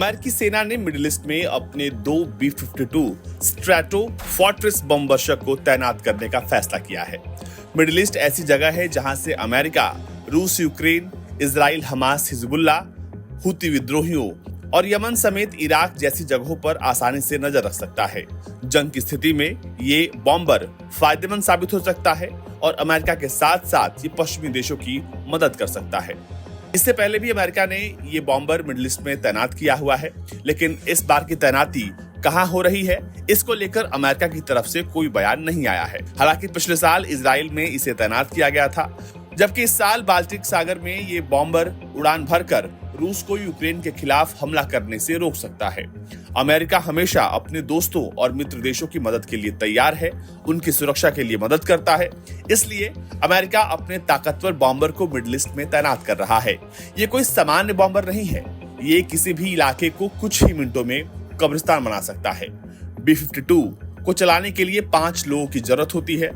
अमेरिकी सेना ने मिडिल ईस्ट में अपने 2 B-52 स्ट्रैटो फोर्ट्रेस बम वर्षक को तैनात करने का फैसला किया है। मिडिल ईस्ट ऐसी जगह है जहां से अमेरिका रूस, यूक्रेन, इजराइल, हमास, हिजबुल्लाह, हुती विद्रोहियों और यमन समेत इराक जैसी जगहों पर आसानी से नजर रख सकता है। जंग की स्थिति में ये बॉम्बर फायदेमंद साबित हो सकता है और अमेरिका के साथ साथ ये पश्चिमी देशों की मदद कर सकता है। इससे पहले भी अमेरिका ने ये बॉम्बर मिडिल ईस्ट में तैनात किया हुआ है, लेकिन इस बार की तैनाती कहां हो रही है, इसको लेकर अमेरिका की तरफ से कोई बयान नहीं आया है। हालांकि पिछले साल इजराइल में इसे तैनात किया गया था, जबकि इस साल बाल्टिक सागर में ये बॉम्बर उड़ान भरकर रूस को यूक्रेन के खिलाफ हमला करने से रोक सकता है। अमेरिका हमेशा अपने दोस्तों और मित्र देशों की मदद के लिए तैयार है, उनकी सुरक्षा के लिए मदद करता है। इसलिए अमेरिका अपने ताकतवर बॉम्बर को मिडिल ईस्ट में तैनात कर रहा है। ये कोई सामान्य बॉम्बर नहीं है, ये किसी भी इलाके को कुछ ही मिनटों में कब्रिस्तान बना सकता है। B-52 को चलाने के लिए 5 लोगों की जरूरत होती है।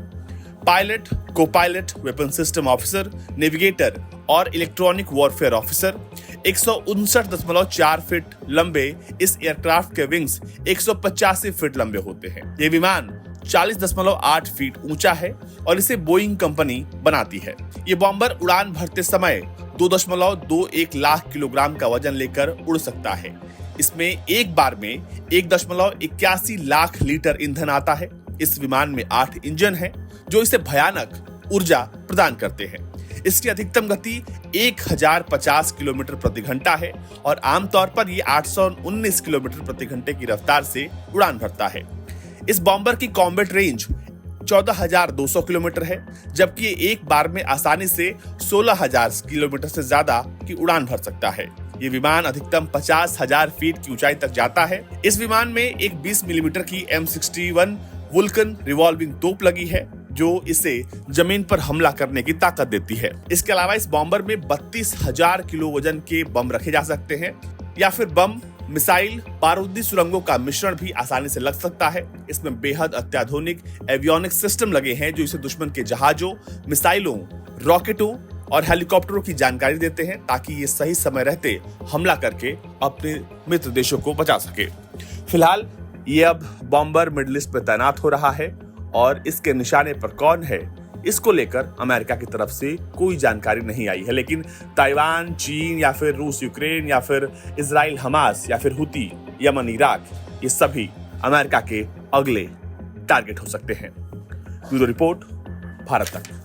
Pilot, co-pilot, weapon system officer, navigator और इलेक्ट्रॉनिक वॉरफेयर ऑफिसर। 159.4 फीट लंबे इस एयरक्राफ्ट के विंग्स 185 फीट लंबे होते हैं। ये विमान 40.8 फीट ऊंचा है और इसे बोइंग कंपनी बनाती है। ये बॉम्बर उड़ान भरते समय 2.21 लाख किलोग्राम का वजन लेकर उड़ सकता है। इसमें एक बार में 1.81 लाख लीटर ईंधन आता है। इस विमान में 8 इंजन हैं, जो इसे भयानक ऊर्जा प्रदान करते हैं। इसकी अधिकतम गति 1050 किलोमीटर प्रति घंटा है और आमतौर पर ये 819 किलोमीटर प्रति घंटे की रफ्तार से उड़ान भरता है। इस बॉम्बर की कॉम्बैट रेंज 14,200 किलोमीटर है, जबकि ये एक बार में आसानी से 16,000 किलोमीटर से ज्यादा की उड़ान भर सकता है। ये विमान अधिकतम 50,000 फीट की ऊंचाई तक जाता है। इस विमान में एक 20 मिलीमीटर की M61 वुल्कन रिवॉल्विंग तोप लगी है, जो इसे जमीन पर हमला करने की ताकत देती है। इसके अलावा इस बॉम्बर में 32,000 किलो वजन के बम रखे जा सकते हैं, या फिर बम, मिसाइल, बारूदी सुरंगों का मिश्रण भी आसानी से लग सकता है। इसमें बेहद अत्याधुनिक एवियोनिक सिस्टम लगे हैं, जो इसे दुश्मन के जहाजों, मिसाइलों, रॉकेटों और हेलीकॉप्टरों की जानकारी देते हैं, ताकि ये सही समय रहते हमला करके अपने मित्र देशों को बचा सके। फिलहाल ये अब बॉम्बर मिडिल ईस्ट में तैनात हो रहा है और इसके निशाने पर कौन है, इसको लेकर अमेरिका की तरफ से कोई जानकारी नहीं आई है। लेकिन ताइवान, चीन या फिर रूस, यूक्रेन या फिर इजराइल, हमास या फिर हुती, यमन, इराक, ये सभी अमेरिका के अगले टारगेट हो सकते हैं। ब्यूरो रिपोर्ट, भारत तक।